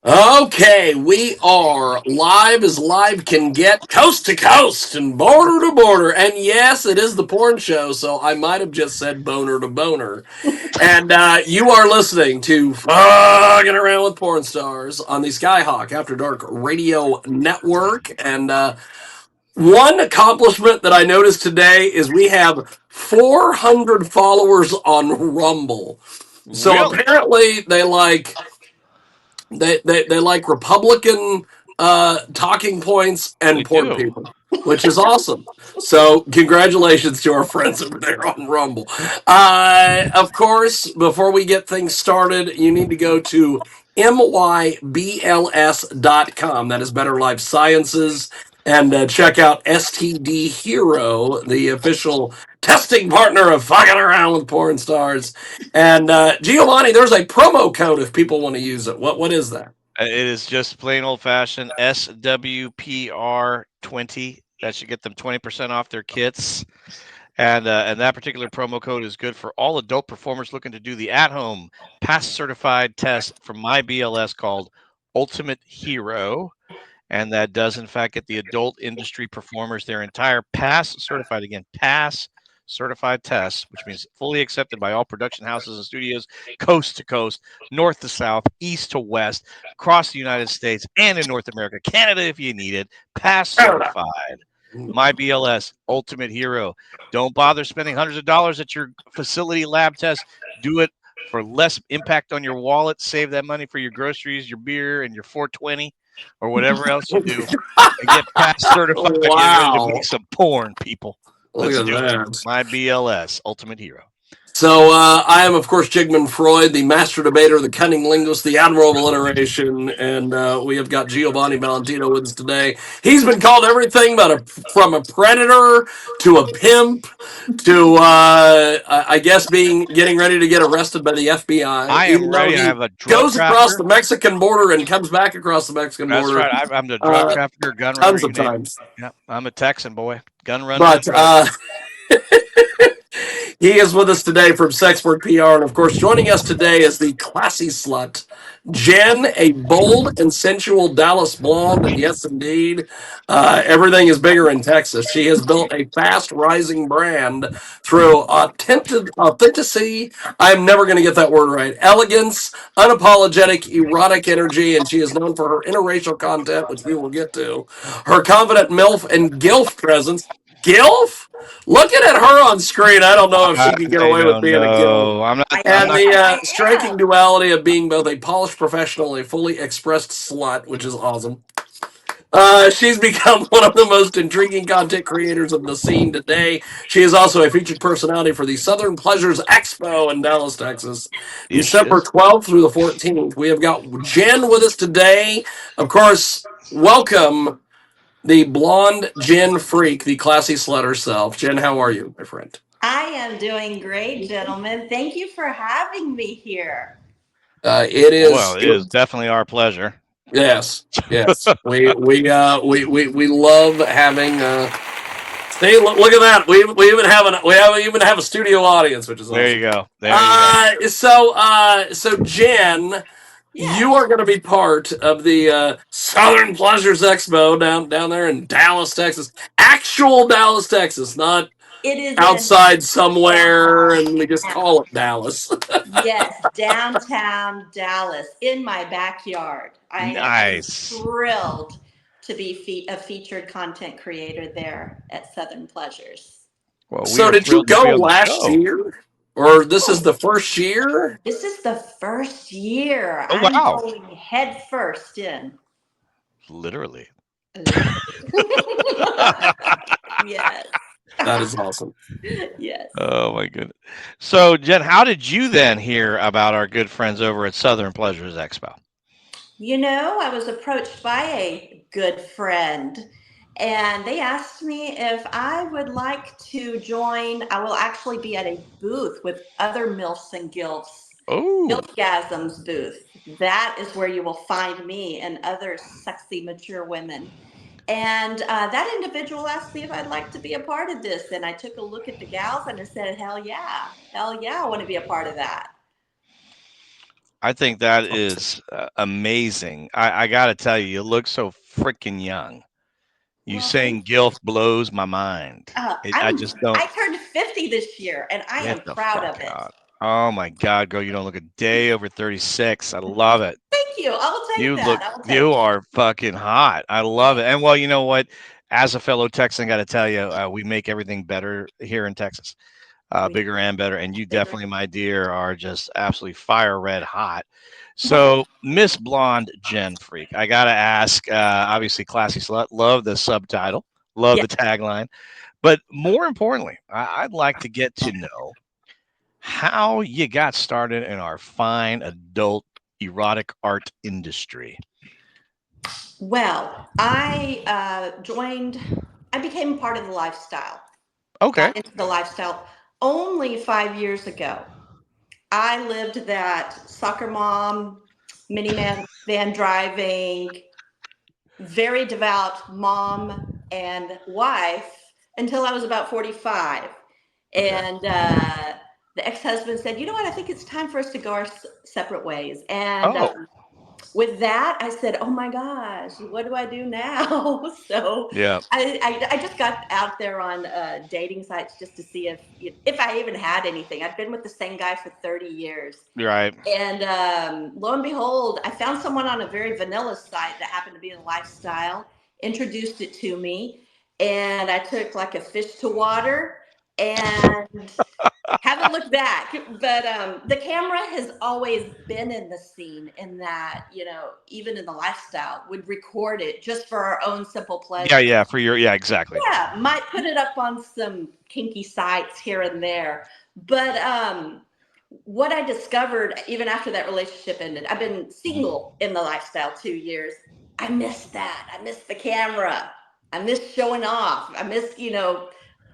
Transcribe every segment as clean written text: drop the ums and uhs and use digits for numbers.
Okay, we are live as live can get, coast to coast and border to border. And yes, it is the porn show, so I might have just said boner to boner. And you are listening to Fucking Around with Porn Stars on the Skyhawk After Dark Radio Network. And one accomplishment that I noticed today is we have 400 followers on Rumble. So Really? apparently they like Republican talking points They and porn do. people, which is awesome. So congratulations to our friends over there on Rumble. Of course, before we get things started, you need to go to mybls.com. That is Better Life Sciences. And check out STD Hero, the official testing partner of Fucking Around with Porn Stars. And Giovanni, there's a promo code if people want to use it. What is that? It is just plain old fashioned SWPR20. That should get them 20% off their kits. And that particular promo code is good for all adult performers looking to do the at-home pass certified test from my BLS called Ultimate Hero. And that does in fact get the adult industry performers their entire pass certified tests, which means fully accepted by all production houses and studios, coast to coast, north to south, east to west, across the United States and in North America, Canada if you need it, pass certified. My BLS Ultimate Hero. Don't bother spending hundreds of dollars at your facility lab test. Do it for less impact on your wallet. Save that money for your groceries, your beer, and your 420 or whatever else you do, and get past certified. Get ready to Wow. make some porn, people. Look Let's at do it. that. My BLS Ultimate Hero. So I am, of course, Jigman Freud, the master debater, the cunning linguist, the admirable iteration, and we have got Giovanni Valentino with us today. He's been called everything from a predator to a pimp to, I guess, getting ready to get arrested by the FBI, I am even though ready. I he have a drug goes across the trafficker. Mexican border and comes back across the Mexican That's border right. I'm the drug uh, trafficker, gun runner, tons you of name it. times. Yeah, I'm a Texan boy, gun runner and But drug. he is with us today from Sexpert PR. And of course, joining us today is the classy slut, Jen, a bold and sensual Dallas blonde. And yes, indeed, everything is bigger in Texas. She has built a fast rising brand through authenticity. I'm never going to get that word right. Elegance, unapologetic, erotic energy. And she is known for her interracial content, which we will get to, her confident MILF and GILF presence. GILF? Looking at her on screen, I don't know if she can get I away with don't being a GILF. know. I'm not. I I'm And am. not. the I striking am. duality of being both a polished professional and a fully expressed slut, which is awesome. She's become one of the most intriguing content creators of the scene today. She is also a featured personality for the Southern Pleasures Expo in Dallas, Texas, Yes, she December is. 12th through the 14th. We have got Jen with us today. Of course, welcome the blonde Jen freak, the classy slut herself. Jen, how are you, my friend? I am doing great, gentlemen. Thank you for having me here. It Well, is. it is definitely our pleasure. Yes, yes. We love having. See, look at that. We even have a studio audience, which is There you awesome. go. There you go. So Jen, you Yes, are going to be part of the Southern Pleasures Expo down there in Dallas, Texas. Actual Dallas, Texas, not it is in outside somewhere, downtown. and we just call it Dallas. Yes, downtown Dallas, in my backyard. I am Nice. thrilled to be a featured content creator there at Southern Pleasures. Well, we So, are did you thrilled to go be on the last show. year, or this is Oh, the first year? this is the first year. Oh I'm wow. going head first in. Literally. Yes. That is awesome. Yes. Oh my goodness. So, Jen, how did you then hear about our good friends over at Southern Pleasures Expo? I was approached by a good friend and they asked me if I would like to join. I will actually be at a booth with other MILFs and GILFs, Oh, MILFgasms booth. That is where you will find me and other sexy, mature women. And that individual asked me if I'd like to be a part of this. And I took a look at the gals and I said, hell yeah, I want to be a part of that. I think that is amazing. I got to tell you, you look so freaking young. You Well, saying thank you. GILF blows my mind. I just don't I turned 50 this year, and I get am the proud fuck of it. out. Oh my God, girl, you don't look a day over 36. I love it. Thank you. I will take You that. look, I will take you it. are fucking hot. I love it. And well, you know what? As a fellow Texan, got to tell you, we make everything better here in Texas, We bigger and better. And you bigger. definitely, my dear, are just absolutely fire red hot. Well, So, Miss Blonde Jen Freak, I got to ask, obviously, Classy Slut, love the subtitle, love yeah. the tagline. But more importantly, I'd like to get to know how you got started in our fine adult erotic art industry. Well, I became part of the lifestyle, Okay. got into the lifestyle only 5 years ago. I lived that soccer mom, minivan van driving, very devout mom and wife until I was about 45. Okay. And the ex-husband said, you know what, I think it's time for us to go our separate ways. And Oh, with that, I said, oh my gosh, what do I do now? So yeah. I just got out there on dating sites just to see if I even had anything. I've been with the same guy for 30 years. You're right. And lo and behold, I found someone on a very vanilla site that happened to be in lifestyle, introduced it to me, and I took like a fish to water and haven't looked back. But the camera has always been in the scene in that, even in the lifestyle, would record it just for our own simple Yeah, pleasure. yeah, for your yeah, exactly. Yeah, might put it up on some kinky sites here and there. But what I discovered, even after that relationship ended, I've been Mhm. single in the lifestyle 2 years. I miss that. I miss the camera. I miss showing off. I miss,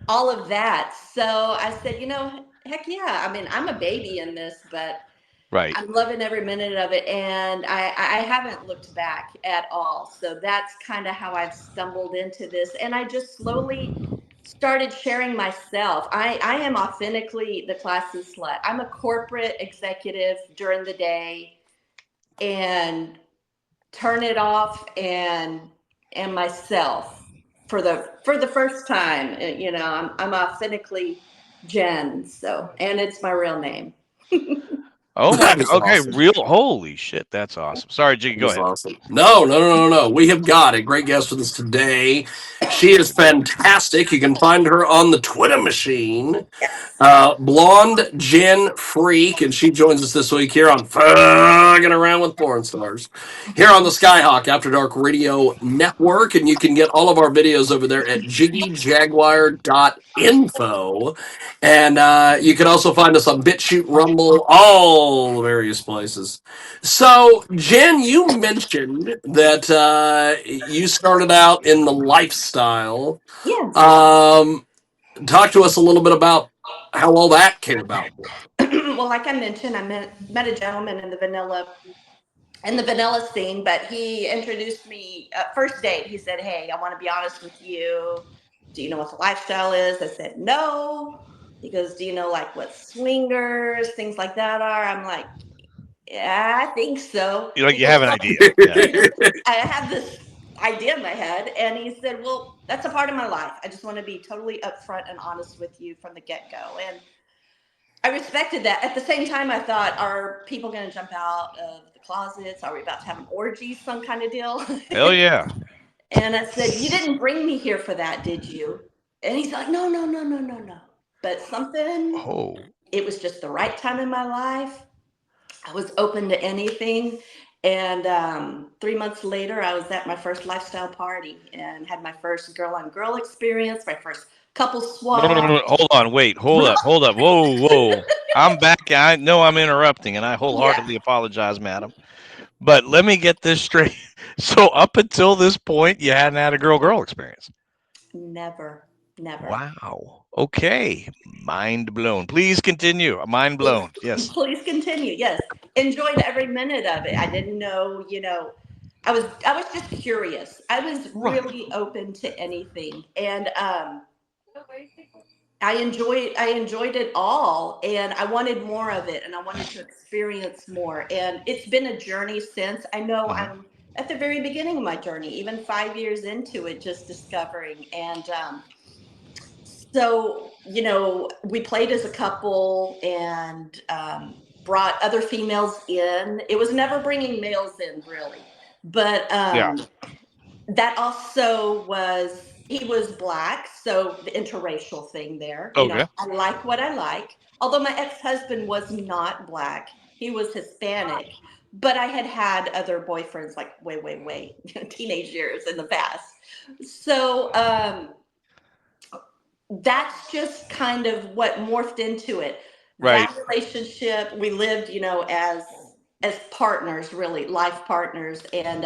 all of that. So I said, heck yeah. I mean, I'm a baby in this, but Right. I'm loving every minute of it. And I haven't looked back at all. So that's kind of how I've stumbled into this. And I just slowly started sharing myself. I am authentically the classy slut. I'm a corporate executive during the day and turn it off and am myself for the first time. I'm authentically Jen. So, and it's my real name. Oh my That God. is Okay, awesome. real holy shit, that's awesome. Sorry, Jiggy, That go is ahead. awesome. No, no, no, no, no. We have got a great guest with us today. She is fantastic. You can find her on the Twitter machine. Yes. Blonde Jen Freak, and she joins us this week here on Fucking Around with Porn Stars, here on the Skyhawk After Dark Radio Network, and you can get all of our videos over there at jiggyjaguar.info, and you can also find us on BitChute, Rumble, all the various places. So, Jen, you mentioned that you started out in the lifestyle. Yes. Um, Talk to us a little bit about how all that came about. Well, like I mentioned, I met a gentleman in the vanilla scene, but he introduced me first date. He said, hey, I want to be honest with you. Do you know what the lifestyle is? I said, no. He goes, do you know like what swingers, things like that are? I'm like, yeah, I think so. You like He you goes, have an well, idea. Yeah. I have this idea in my head. And he said, well, that's a part of my life. I just want to be totally upfront and honest with you from the get go. And I respected that. At the same time, I thought, are people going to jump out of the closets? Are we about to have an orgy, some kind of deal? Hell yeah. And I said, you didn't bring me here for that, did you? And he's like, no, no, no, no, no, no. But something, Oh. it was just the right time in my life. I was open to anything. And 3 months later, I was at my first lifestyle party and had my first girl on girl experience, my first couple No, no, no, swap. no. Hold on. Wait. Hold up. Hold up. Whoa, whoa. I'm back. I know I'm interrupting, and I Yeah, wholeheartedly apologize, madam. But let me get this straight. So up until this point, you hadn't had a girl-girl experience. never, never. Wow. Okay. Mind blown. Please continue. Mind Please, blown. Yes. please continue. Yes, enjoyed every minute of it. I didn't know, I was just curious. I was Right. really open to anything, and I enjoyed it all, and I wanted more of it, and I wanted to experience more. And it's been a journey since. I know I'm at the very beginning of my journey, even 5 years into it, just discovering. And so, we played as a couple and brought other females in. It was never bringing males in, really, but Yeah. that also was, he was Black, so the interracial thing there. Okay. I like what I like. Although my ex-husband was not Black, he was Hispanic, but I had other boyfriends like way teenage years in the past. So that's just kind of what morphed into it. Right. That relationship, we lived, as partners, really life partners, and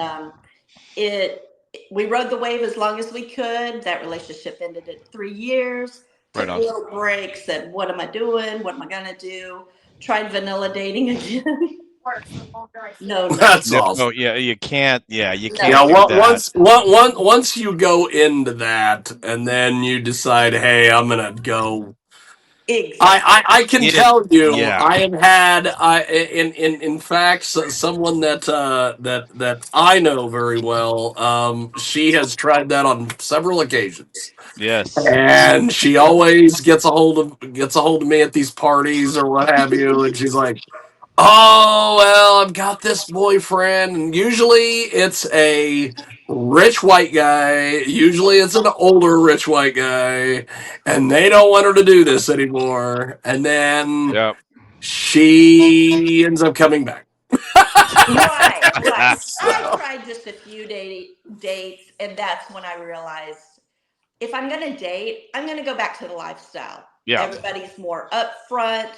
it we rode the wave as long as we could. That relationship ended at 3 years. Right Took a on. little break, said, what am I doing? What am I gonna do? Tried vanilla dating again. No, That's No, awesome. yeah, you can't. Yeah, you no. can't Yeah, do that. once you go into that, and then you decide, hey, I'm gonna go. Exactly. I can It. tell you, Yeah. I have had in fact someone that I know very well. She has tried that on several occasions, Yes. and she always gets a hold of me at these parties or what have you, and she's like, oh, well, I've got this boyfriend, and usually it's a rich white guy. Usually it's an older rich white guy, and they don't want her to do this anymore. And then Yep. she ends up coming back. Right. I So, tried just a few dates, and that's when I realized if I'm gonna date, I'm gonna go back to the lifestyle. Yeah. Everybody's more upfront,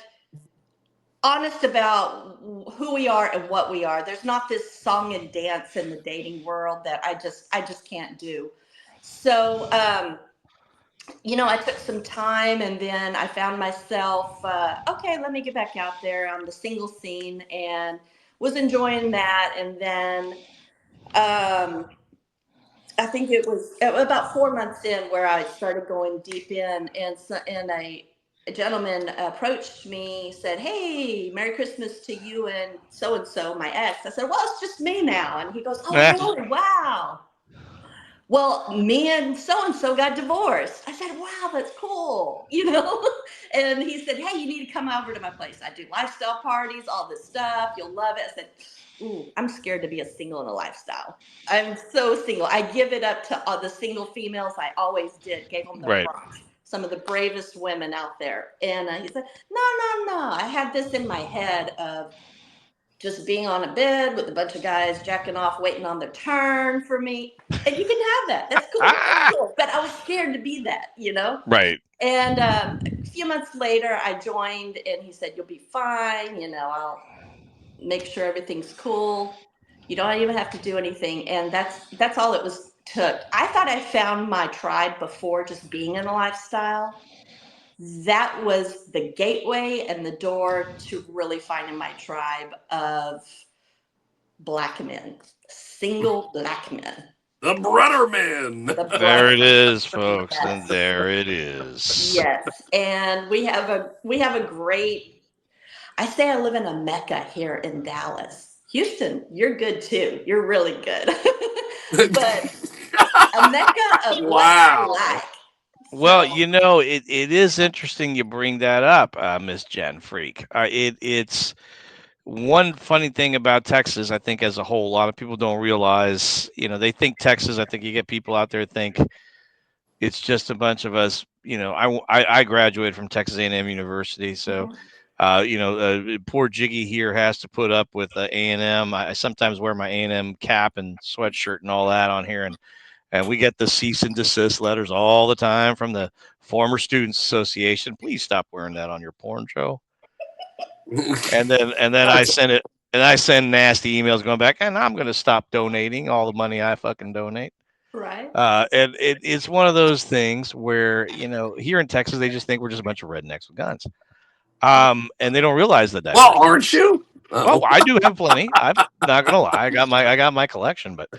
honest about who we are and what we are. There's not this song and dance in the dating world that I just can't do. So I took some time, and then I found myself okay, let me get back out there on the single scene, and was enjoying that. And then I think it was about 4 months in where I started going deep in, and a gentleman approached me, said, "Hey, Merry Christmas to you and so, my ex." I said, "Well, it's just me now." And he goes, "Oh, really? Wow. Well, me and so got divorced." I said, "Wow, that's cool." And he said, "Hey, you need to come over to my place. I do lifestyle parties, all this stuff. You'll love it." I said, "Ooh, I'm scared to be a single in a lifestyle. I'm so single. I give it up to the single females. I always did. Gave them their Right. props. Some of the bravest women out there." And he said, "No, no, no. I had this in my head of just being on a bed with a bunch of guys jacking off, waiting on their turn for me. And you can have that. That's cool. That's Ah. cool. But I was scared to be that. Right. And a few months later, I joined, and he said, "You'll be fine. I'll make sure everything's cool. You don't even have to do anything." And that's all it took. I thought I found my tribe before just being in a lifestyle. That was the gateway and the door to really finding my tribe of Black men, single Black men. the Brotherman. The There brother. it is, folks, and Yes. there it is. Yes. And we have a great, I say I live in a mecca here in Dallas. Houston, you're good too. You're really good. But a mecca of what I Wow. like. Well, So, it is interesting you bring that up, Miss Jen Freak. It's one funny thing about Texas, I think, as a whole. A lot of people don't realize, they think Texas. I think you get people out there think it's just a bunch of us. I graduated from Texas A&M University, so mhm. poor Jiggy here has to put up with A&M. I sometimes wear my A&M cap and sweatshirt and all that on here, and we get the cease and desist letters all the time from the former Students Association. Please stop wearing that on your porn show. And then I That's send it, and I send nasty emails going back, and I'm going to stop donating all the money I fucking donate. Right. And it's one of those things where here in Texas they just think we're just a bunch of rednecks with guns, and they don't realize the well, diversity. aren't you? Well, I do have plenty. I'm not gonna lie. I got my collection, but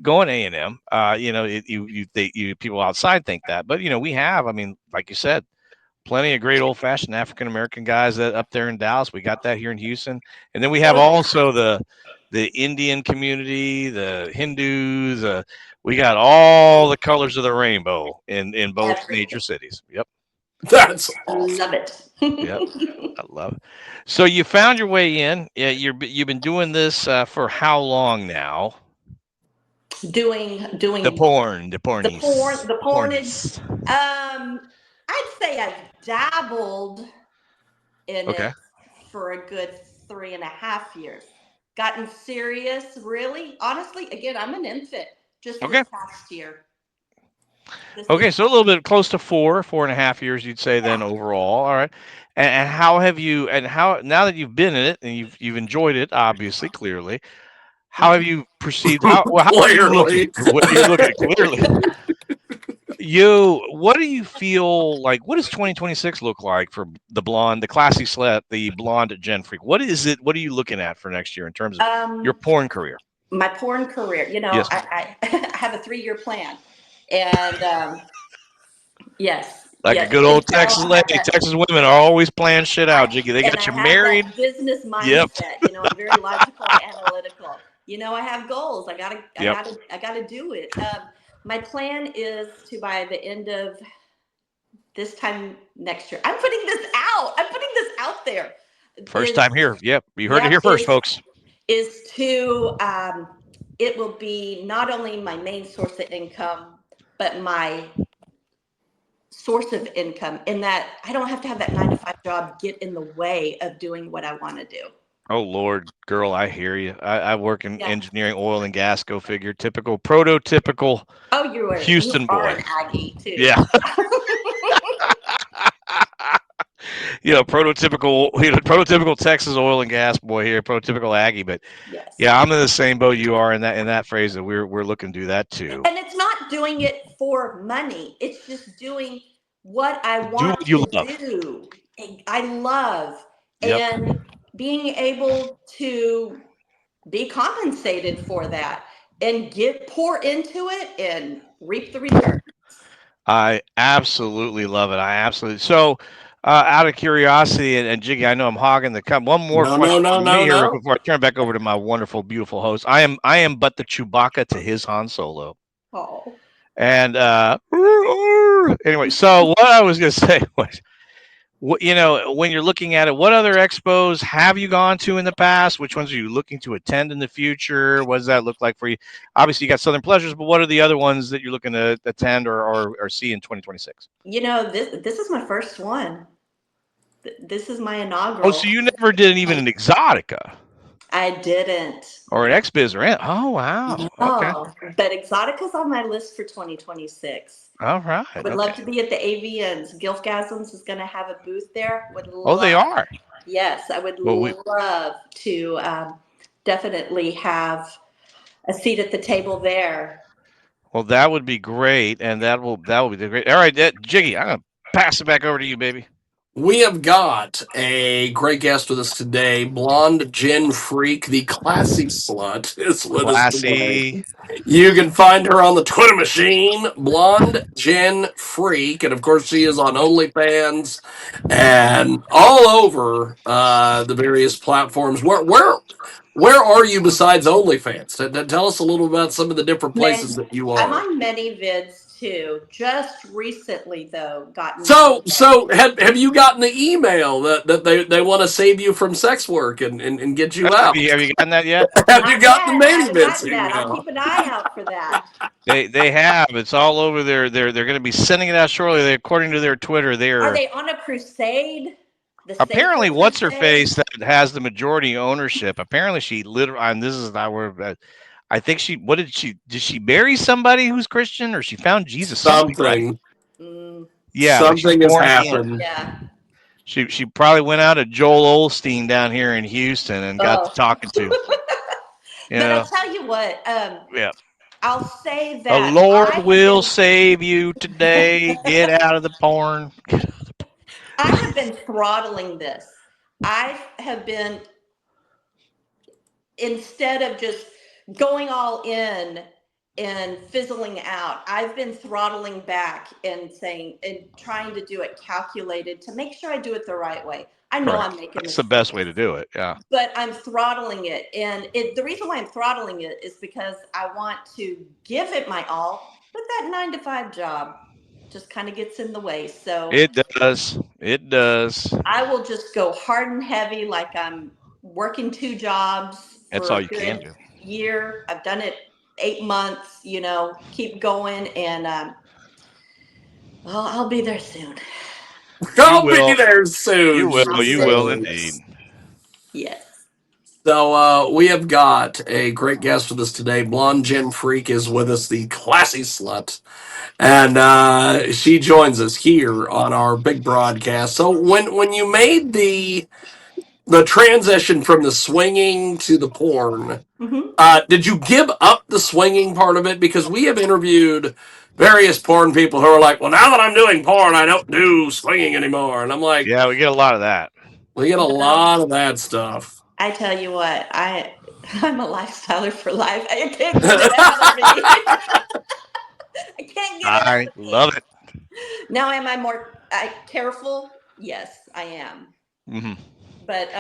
going A&M, people outside think that, but we have. I mean, like you said, plenty of great old fashioned African American guys that up there in Dallas. We got that here in Houston, and then we have also the Indian community, the Hindus. We got all the colors of the rainbow in both major cities. Yep. That's awesome. Love it. Yep. I love it. So you found your way in. Yeah, you've been doing this for how long now? doing The pornies, the pornage. pornies. I'd say I've dabbled in Okay. it for a good 3.5 years. Gotten serious, really, honestly. Again, I'm an infant. Just Okay. this past year. Okay, so a little bit close to 4.5 years, you'd say then overall. All right, and how have you? And how now that you've been in it and you've enjoyed it, obviously, clearly, how have you perceived? How are you looking? Clearly. What you're looking at clearly. What do you feel like? What does 2026 look like for the Classy Slut, the BlondeJenFreak? What is it? What are you looking at for next year in terms of your porn career? My porn career. Yes. I have a 3-year plan, and yes, Like a yes, good you can old tell Texas I lady. have that. Texas women are always planning shit out, Jiggy. They And got I you have married. that business Yep. mindset. I'm very logical and analytical. I have goals. I Yep. gotta do it. My plan is to, by the end of this time next year, I'm putting this out. I'm putting this out there. First time here. Yep. You heard it here first, folks. Is to it will be not only my main source of income, but my source of income, in that I don't have to have that 9-to-5 job get in the way of doing what I want to do. Oh Lord, girl, I hear you. I work in Yeah. engineering, oil and gas. Go figure. Prototypical Oh, you Houston are boy. an Aggie too. Yeah. Prototypical Texas oil and gas boy here. Prototypical Aggie, but Yes. yeah, I'm in the same boat you are in that phrase that we're looking to do that too. And it's not doing it for money. It's just doing what I Do want what you to love. do. I love. Yep. And being able to be compensated for that and pour into it and reap the return. I absolutely love it. So. Out of curiosity, and Jiggy, I know I'm hogging the cup. One more question from me here before I turn it back over to my wonderful, beautiful host. I am but the Chewbacca to his Han Solo. Oh. And anyway, so what I was going to say was, when you're looking at it, what other expos have you gone to in the past? Which ones are you looking to attend in the future? What does that look like for you? Obviously, you got Southern Pleasures, but what are the other ones that you're looking to attend or see in 2026? This is my first one. This is my inaugural. Oh, so you never did even an Exotica? I didn't. Or an XBiz or anything? Oh, wow. Okay. But Exotica's on my list for 2026. All right. I would love to be at the AVNs. GILFgasms is going to have a booth there. They are. Yes, I would love to definitely have a seat at the table there. Well, that would be great, and that will be great. All right, Jiggy, I'm gonna pass it back over to you, baby. We have got a great guest with us today. BlondeJenFreak, the Classy Slut, is with us today. Classy. You can find her on the Twitter machine, BlondeJenFreak, and of course she is on OnlyFans and all over the various platforms. Where are you besides OnlyFans? Tell us a little about some of the different places that you I'm are. on many vids too. Just recently, though, gotten. So have you gotten the email that they want to save you from sex work and get you out? Have you gotten that yet? Have you got the main events email? I'll keep an eye out for that. They have. It's all over there. They're going to be sending it out shortly. According to their Twitter, Are they on a crusade? Apparently, what's her face that has the majority ownership? Apparently, she literally. And this is not where. I think she. What did she marry somebody who's Christian, or she found Jesus? Something. Yeah, something has happened. Yeah. She probably went out to Joel Osteen down here in Houston and got to talking to. But I'll tell you what. Yeah. I'll say that the Lord will save you today. Get out of the porn. I have been throttling this. I have been, instead of just going all in and fizzling out, I've been throttling back and saying and trying to do it calculated to make sure I do it the right way. I know Correct. I'm making That's the mistakes, best way to do it. Yeah. but I'm throttling it. And the reason why I'm throttling it is because I want to give it my all, but that 9 to 5 job just kind of gets in the way. So It does. It does. I will just go hard and heavy, like I'm working 2 jobs That's for all a you can good do. year. I've done it 8 months, keep going. And well, I'll be there soon. You I'll be will. there You soon, will. she I'll be You there will soon. indeed. says. Yes. So we have got a great guest with us today. BlondeJenFreak is with us, the Classy Slut, and she joins us here on our big broadcast. So when you made the transition from the swinging to the porn, Mm-hmm. did you give up the swinging part of it? Because we have interviewed various porn people who are like, well, now that I'm doing porn, I don't do swinging anymore. And I'm like, Yeah, we get a lot of that. we get a No, lot of that stuff. I tell you what, I'm a lifestyler for life. I can't get it out of me. I can't get it I out of love me. it. Now, am I more careful? Yes, I am. Hmm. But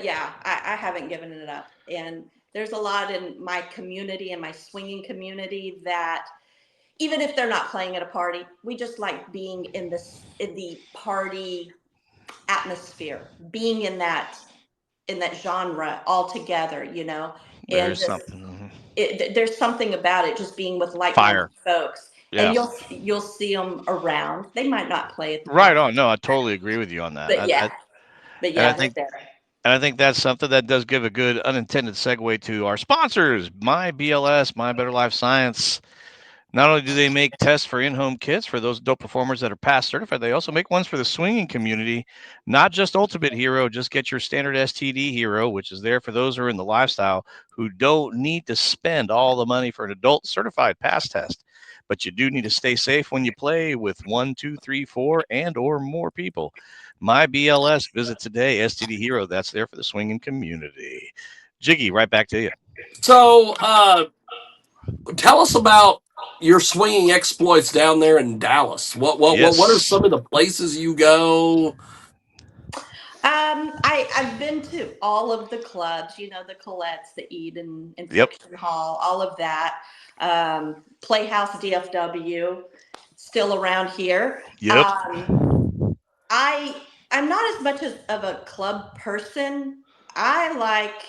yeah, I haven't given it up. And there's a lot in my community and my swinging community that even if they're not playing at a party, we just like being in the party atmosphere, being in that genre all together, There and is just something. there's something about it, just being with like-minded Fire. folks. And Yeah. you'll see them around. They might not play at the Right party, on. No, I totally agree with you on that. but yeah, And I they're think there. and I think that's something that does give a good unintended segue to our sponsors, My BLS, My Better Life Science. Not only do they make tests for in-home kits for those dope performers that are past certified, they also make ones for the swinging community. Not just Ultimate Hero, just get your standard STD Hero, which is there for those who are in the lifestyle who don't need to spend all the money for an adult certified pass test. But you do need to stay safe when you play with 1, 2, 3, 4, and or more people. My BLS, visit today. STD Hero, that's there for the swinging community. Jiggy, right back to you. So tell us about your swinging exploits down there in Dallas. What are Yes. some of the places you go? I've been to all of the clubs, the Colette's, the Eden, Yep. Infliction Hall, all of that. Playhouse DFW, still around here. Yep. I I'm not as much of a club person. I like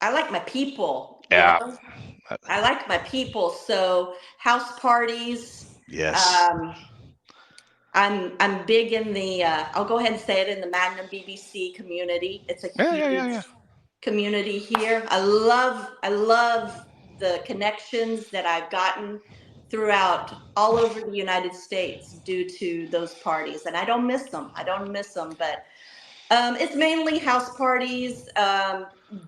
I like my people, Yeah. I like my people. So house parties. Yes. Um, I'm big in the I'll go ahead and say it, in the Magnum BBC community. It's a Yeah. huge community here. I love the connections that I've gotten throughout all over the United States due to those parties, and I don't miss them. I don't miss them, but it's mainly house parties,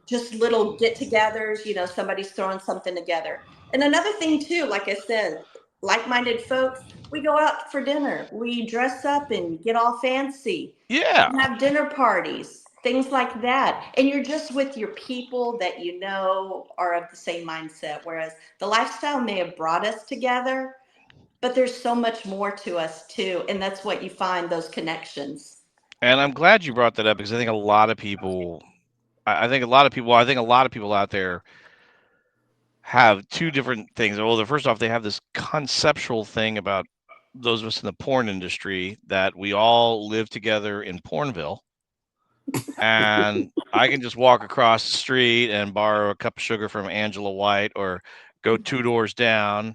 just little get-togethers. Somebody's throwing something together. And another thing too, like I said, like-minded folks. We go out for dinner. We dress up and get all fancy Yeah. and have dinner parties, things like that. And you're just with your people that are of the same mindset. Whereas the lifestyle may have brought us together, but there's so much more to us too. And that's what you find, those connections. And I'm glad you brought that up because I think a lot of people, I think a lot of people out there have two different things. Well, first off, they have this conceptual thing about those of us in the porn industry that we all live together in Pornville. And I can just walk across the street and borrow a cup of sugar from Angela White or go 2 doors down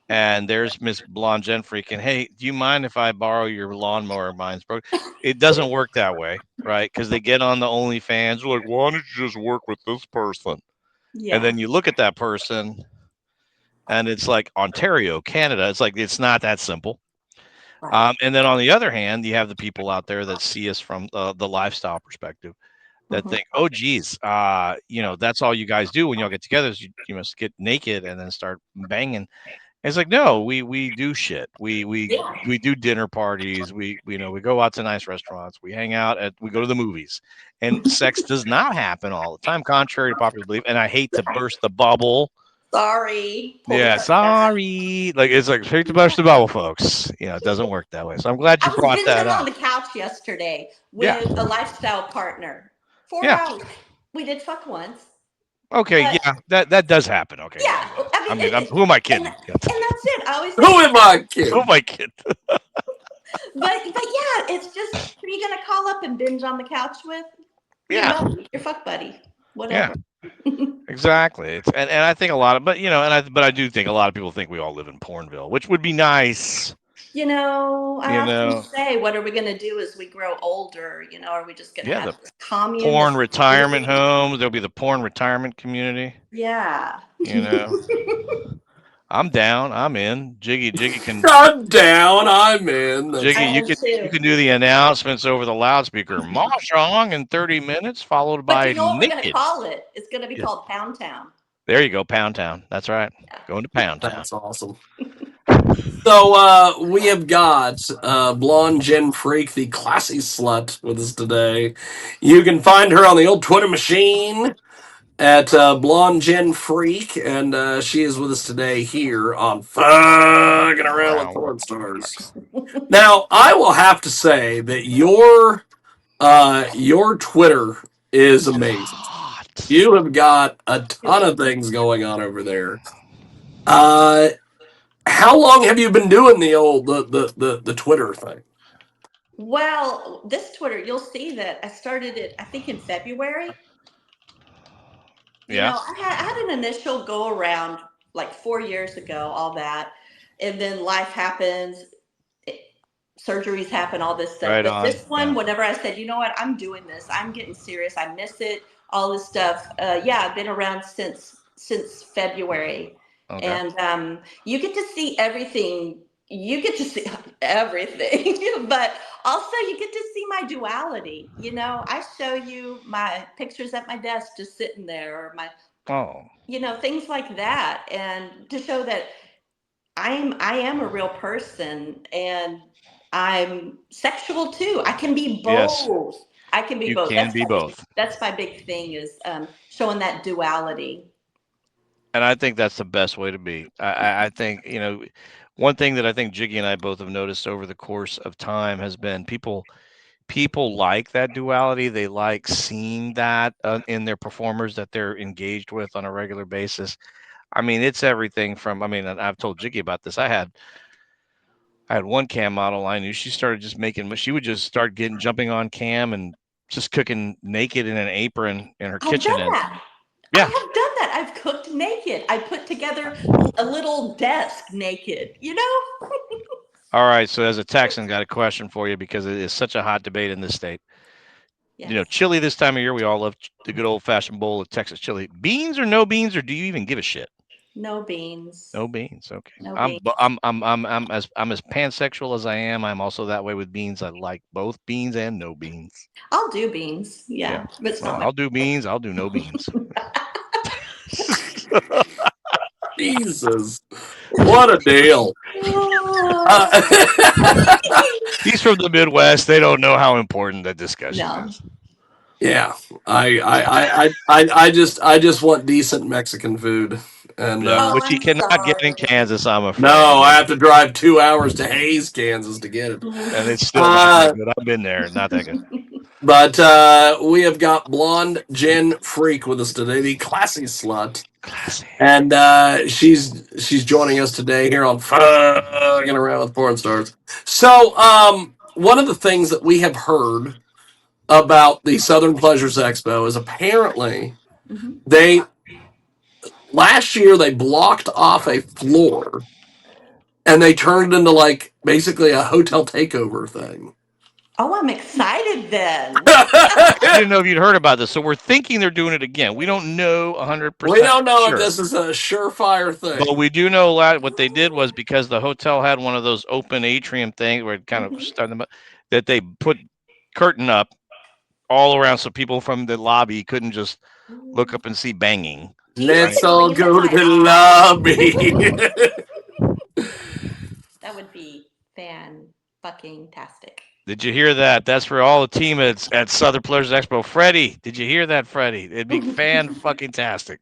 and there's Miss BlondeJenFreak. And hey, do you mind if I borrow your lawnmower? Mine's broke. It doesn't work that way, right? Because they get on the OnlyFans, they're like, why don't you just work with this person? And Yeah. then you look at that person, and it's like Ontario, Canada. It's like it's not that simple. Right. And then on the other hand, you have the people out there that see us from the lifestyle perspective that Mhm. think, oh, geez, that's all you guys do when y'all get together is you must get naked and then start banging. It's like, no, we do shit. We do dinner parties. We go out to nice restaurants. We hang out we go to the movies, and sex does not happen all the time, contrary to popular belief. And I hate to burst the bubble. Sorry. Pull the Yeah, curtain back. sorry. Like it's like hate to burst the bubble, folks. It doesn't work that way. So I'm glad I you was brought that binging on up. the couch yesterday Yeah, with a lifestyle partner. 4 yeah. hours. We did fuck once. Okay, But yeah, that does happen. Okay, yeah, yeah, yeah. I I mean, mean, who am I and kidding? that's it. I always Who say, am I Who kidding? am I kidding? but yeah, it's just who are you gonna call up and binge on the couch with? Your Yeah, buddy, your fuck buddy, yeah. whatever. Exactly. And I think a lot of, but I do think a lot of people think we all live in Pornville, which would be nice. I You often know, say, what are we gonna do as we grow older? Are we just gonna yeah, have the this commune? porn This retirement homes. There'll be the porn retirement community. yeah. You know, I'm down. I'm in. Jiggy can. I'm down. I'm in. That's Jiggy, I you am can you too. can do the announcements over the loudspeaker. Mahjong in 30 minutes, followed But by you know what we're gonna naked. call it? It's gonna be Yeah, called Pound Town. there you go, Pound Town. That's right. Going to Pound Town. that's awesome. So we have got BlondeJenFreak, the Classy Slut, with us today. You can find her on the old Twitter machine at BlondeJenFreak, and she is with us today here on Fucking Around with Porn Stars. Now, I will have to say that your Twitter is It's amazing. hot. You have got a ton of things going on over there. Uh, how long have you been doing the Twitter thing? Well, this Twitter, you'll see that I started it, I think, in February. Yeah. I had an initial go around like 4 years ago, all that. And then life happens, surgeries happen, all this stuff. Right But on. this one, whenever I said, you know what, I'm doing this, I'm getting serious, I miss it, all this stuff. Yeah, I've been around since February. Okay. And you get to see everything. You get to see everything, but also you get to see my duality. I show you my pictures at my desk just sitting there, or my Oh. things like that, and to show that I am a real person, and I'm sexual too. I can be Yes. both. I can be You both. can be both. That's my big thing, is showing that duality. And I think that's the best way to be. I think, one thing that I think Jiggy and I both have noticed over the course of time has been people like that duality. They like seeing that in their performers that they're engaged with on a regular basis. I mean, it's everything from, and I've told Jiggy about this. I had one cam model I knew. She started just she would just start jumping on cam and just cooking naked in an apron in her I've kitchen. done And that. I yeah. have done that. I've cooked naked. I put together a little desk naked. All right. So as a Texan, got a question for you because it is such a hot debate in this state. Yes. Chili this time of year, we all love the good old fashioned bowl of Texas chili. Beans or no beans, or do you even give a shit? No beans. No beans. Okay. No I'm beans. as pansexual as I am. I'm also that way with beans. I like both beans and no beans. I'll do beans. Yeah. Yeah, but it's Well, not my. I'll do beans. I'll do no beans. Jesus, what a deal! Uh, He's from the Midwest. They don't know how important that discussion No. is. yeah, I just want decent Mexican food, and Oh, Which he I'm cannot get in sorry. Kansas, I'm no, afraid. I have to drive 2 hours to Hayes, Kansas, to get it. And Mhm. it's still not that good. I've been there. Not that good. But we have got BlondeJenFreak with us today, the Classy Slut, Classy. and she's joining us today here on Fucking Around with Porn Stars. So, one of the things that we have heard about the Southern Pleasures Expo is apparently Mhm. they last year they blocked off a floor and they turned it into like basically a hotel takeover thing. Oh, I'm excited then. I didn't know if you'd heard about this. So we're thinking they're doing it again. We don't know 100% We don't know if sure. this is a surefire But thing. we do know what they did was, because the hotel had one of those open atrium things where it kind of started that they put curtain up all around so people from the lobby couldn't just look up and see banging. Geez, I Right. Let's can all gleam in go to my the eye. lobby. fucking tastic. Did you hear that? That's for all the team at Southern Pleasures Expo. Freddie, did you hear that, Freddie? It'd be fan-fucking-tastic.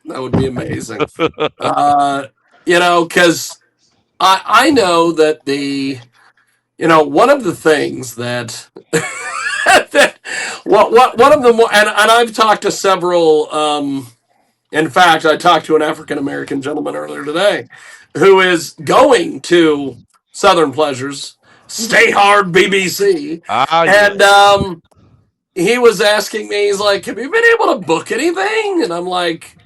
That would be amazing. Because I know that one of the things that that what one of the more and I've talked to several. In fact, I talked to an African American gentleman earlier today who is going to Southern Pleasures. Stay hard, BBC, Ah, and yes. he was asking me. He's like, "Have you been able to book anything?" And I'm like,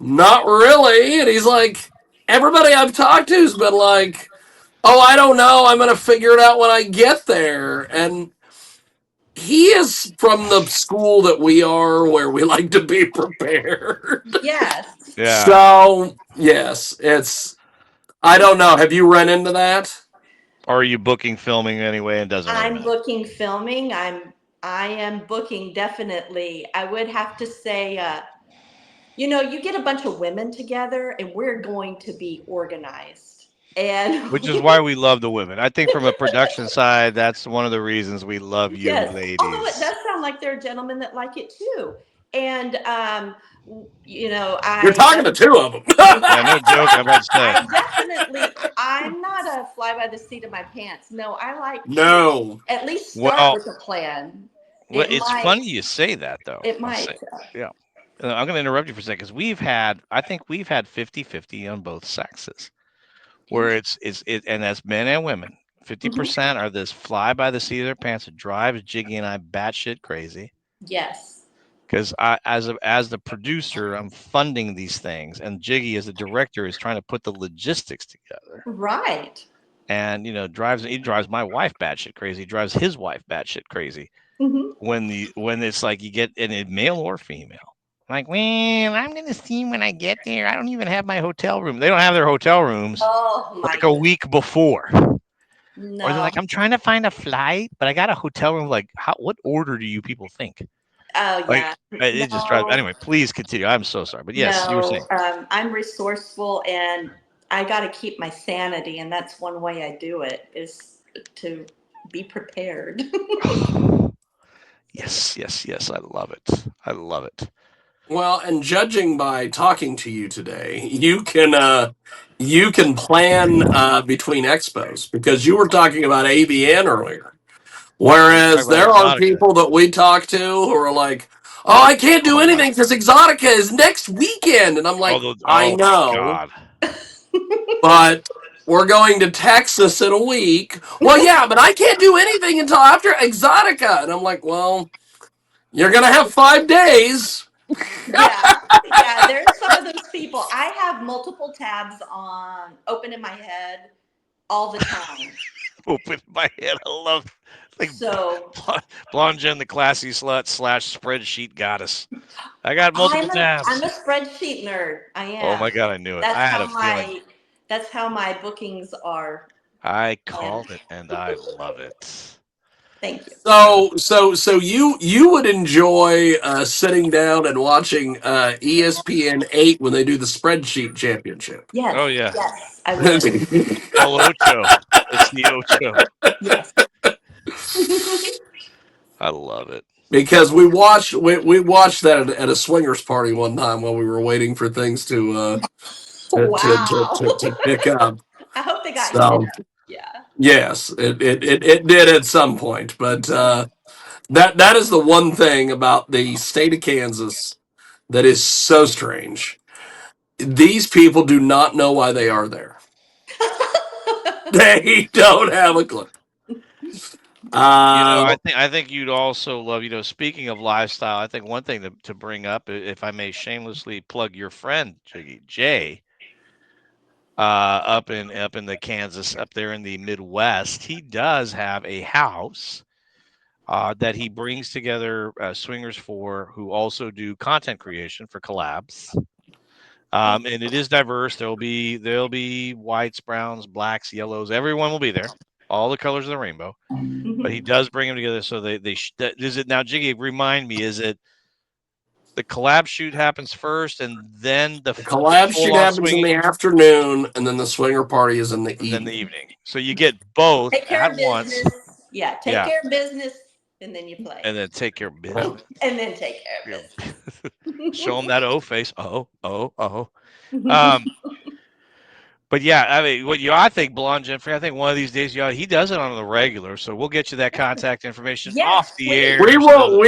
"Not really." And he's like, "Everybody I've talked to's been like." Oh, I don't know. I'm going to figure it out when I get there. And he is from the school that we are, where we like to be prepared. Yes. Yeah. So, yes, I don't know. Have you run into that? Or are you booking filming anyway and doesn't really I'm matter? booking filming. I am booking definitely. I would have to say, you get a bunch of women together and we're going to be organized. And Which is why we love the women. I think from a production side, that's one of the reasons we love you yes, although it ladies. does sound like there are gentlemen that like it too. And You're talking to two of them. Yeah, no joke. I'm about to say. I'm not a fly by the seat of my pants. No, I like to No. at least start Well, with a plan. well, It it's might, funny you say that, though. it I'll might. say, yeah. I'm going to interrupt you for a second because I think we've had 50-50 on both sexes, where and that's men and women. Mhm. 50% are this fly by the seat of their pants that drives Jiggy and I batshit crazy. Yes. Because as the producer, I'm funding these things, and Jiggy as the director is trying to put the logistics together. Right. And he drives my wife batshit crazy. He drives his wife batshit crazy. Hmm. When it's like you get in a male or female. Like, well, I'm gonna see when I get there. I don't even have my hotel room. They don't have their hotel rooms Oh my like a goodness. week before. Or they're No. like, I'm trying to find a flight, but I got a hotel room. Like, what order do you people think? Oh Like, yeah. it just drives. No. Anyway, please continue. I'm so sorry, but yes, you were saying. No. I'm resourceful and I got to keep my sanity, and that's one way I do it is to be prepared. Yes, yes, yes. I love it. I love it. Well, and judging by talking to you today, you can plan between expos because you were talking about ABN earlier. We talk Whereas about there are Exotica. people that we talk to who are like, "Oh, I can't Oh do my god. anything because Exotica is next weekend," and I'm like, "I Oh my know, god. but we're going to Texas in a week." Well, yeah, but I can't do anything until after Exotica, and I'm like, "Well, you're gonna have 5 days." Yeah, yeah. There's some of those people. I have multiple tabs on open in my head all the time. Open my head. I love like So Blonde Jen, the classy slut / spreadsheet goddess. I got multiple I'm tabs. a spreadsheet nerd. I Oh am. my god, I knew it. That's I had how a feeling. my bookings are. I And called it, and I love it. thank you. So you would enjoy sitting down and watching ESPN 8 when they do the spreadsheet championship. Yes, Oh yeah, yes, I would. El Ocho. It's the Ocho. Yes. I love it. Because we watched that at a swingers party one time while we were waiting for things Wow. to pick up. I hope they got heated So up. Yeah. yes, it did at some point, but that is the one thing about the state of Kansas that is so strange. These people do not know why they are there. They don't have a clue. Uh, I think you'd also love. Speaking of lifestyle, I think one thing to bring up, if I may shamelessly plug your friend Jiggy Jay, up in the Kansas, up there in the Midwest, he does have a house that he brings together swingers for who also do content creation for collabs. And it is diverse. There'll be whites, browns, blacks, yellows. Everyone will be there. All the colors of the rainbow. But he Mhm. does bring them together. So is it now, Jiggy? Remind me, is it The collab shoot happens first, and then the collab shoot full-on happens in swinging, the afternoon, and then the swinger party is in the and then the evening. evening. So you get both Take care at of once. business. Yeah, take Yeah. care of business, and then you play. And then take care of business. And then take care of business. Show them that O face. Oh. But yeah, I mean, I think BlondeJenFreak, I think one of these days, he does it on the regular. So we'll get you that contact information off the please. air. We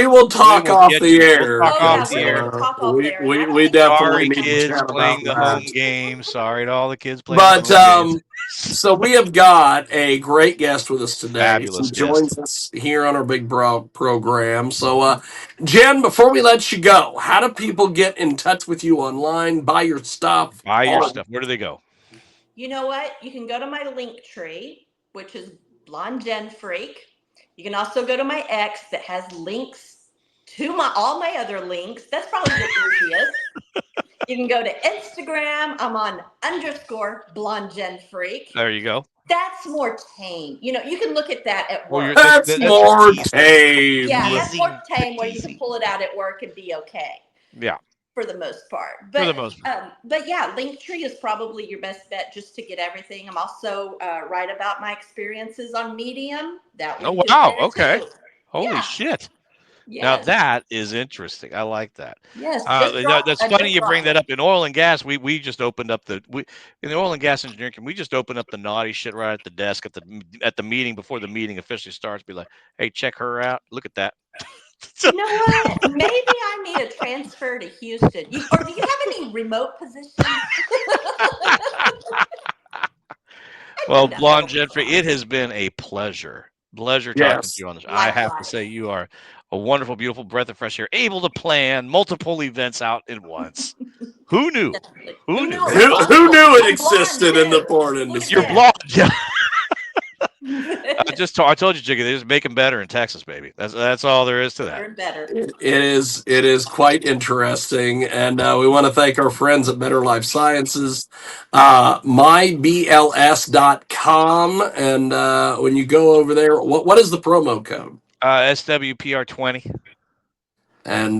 will talk off the air. We'll talk off the we're air. gonna talk off there. We definitely Sorry, need to kids chat playing about the home that. game. Sorry to all the kids playing But the home games. so we have got a great guest with us today. Fabulous He joins us here on our big program. So, Jen, before we let you go, how do people get in touch with you online? Buy your stuff. Where do they go? You know what? You can go to my link tree, which is BlondeJenFreak. You can also go to my X that has links to all my other links. That's probably the easiest. You can go to Instagram. I'm on _BlondeJenFreak. There you go. That's more tame. You can look at that at work. That's more tame. Yeah, that's more tame where you can pull it out at work and be okay. Yeah. For the most part. For the most part. But yeah, Linktree is probably your best bet just to get everything. I'm also write about my experiences on Medium. Oh, wow. Okay. Too. Holy shit. Yes. Now that is interesting. I like that. Yes. That's funny you bring that up. In oil and gas, we just opened up in the oil and gas engineering, we just opened up the naughty shit right at the desk at the meeting before the meeting officially starts. Be like, hey, check her out. Look at that. You know what? Maybe I need a transfer to Houston. Do you have any remote positions? Well, BlondeJenFreak, it has been a pleasure talking to you on this. I have to say, you are a wonderful, beautiful breath of fresh air, able to plan multiple events out at once. Who knew? Who knew it existed in the porn industry? You're blonde. Yeah. I told you, Jiggy, they just make them better in Texas, baby. That's all there is to that. Better. It is quite interesting, and we want to thank our friends at Better Life Sciences, mybls.com, and when you go over there, what is the promo code? SWPR20. And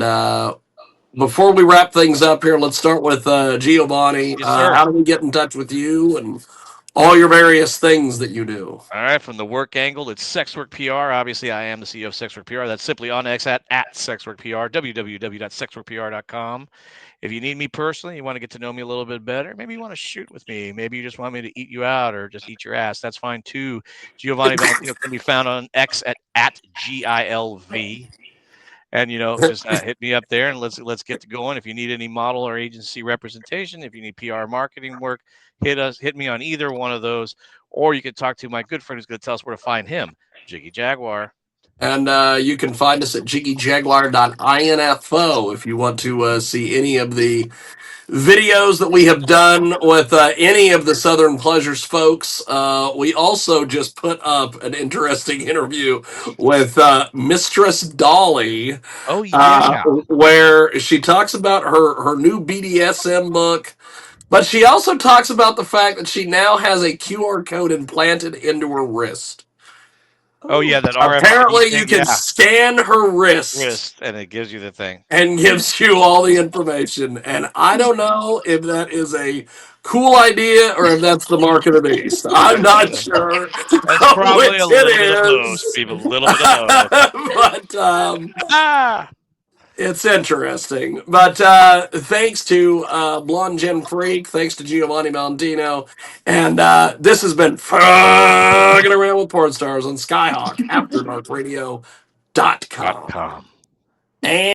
before we wrap things up here, let's start with Giovanni. Yes, sir. How do we get in touch with you and all your various things that you do? All right, from the work angle, it's Sexwork PR. Obviously, I am the CEO of Sexwork PR. That's simply on X at Sexwork PR, www.sexworkpr.com. If you need me personally, you want to get to know me a little bit better, maybe you want to shoot with me, maybe you just want me to eat you out or just eat your ass, that's fine too. Giovanni Valentino can be found on X at GILV. And just hit me up there and let's get to going. If you need any model or agency representation, if you need PR marketing work, hit me on either one of those, or you can talk to my good friend who's going to tell us where to find him, Jiggy Jaguar. And you can find us at jiggyjaguar.info if you want to see any of the videos that we have done with any of the Southern Pleasures folks. We also just put up an interesting interview with Mistress Dolly. Oh, yeah. Where she talks about her new BDSM book, but she also talks about the fact that she now has a QR code implanted into her wrist. Oh, yeah, that RFID Apparently, thing, you can scan her wrist, and it gives you the thing. And gives you all the information. And I don't know if that is a cool idea or if that's the mark of the beast. I'm not sure. That's probably a little bit of both, people. A little bit of both. But it's interesting. But thanks to BlondeJenFreak, thanks to Giovanni Valentino, and this has been Fucking Around with Porn Stars on Skyhawk, AfterDarkRadio.com. And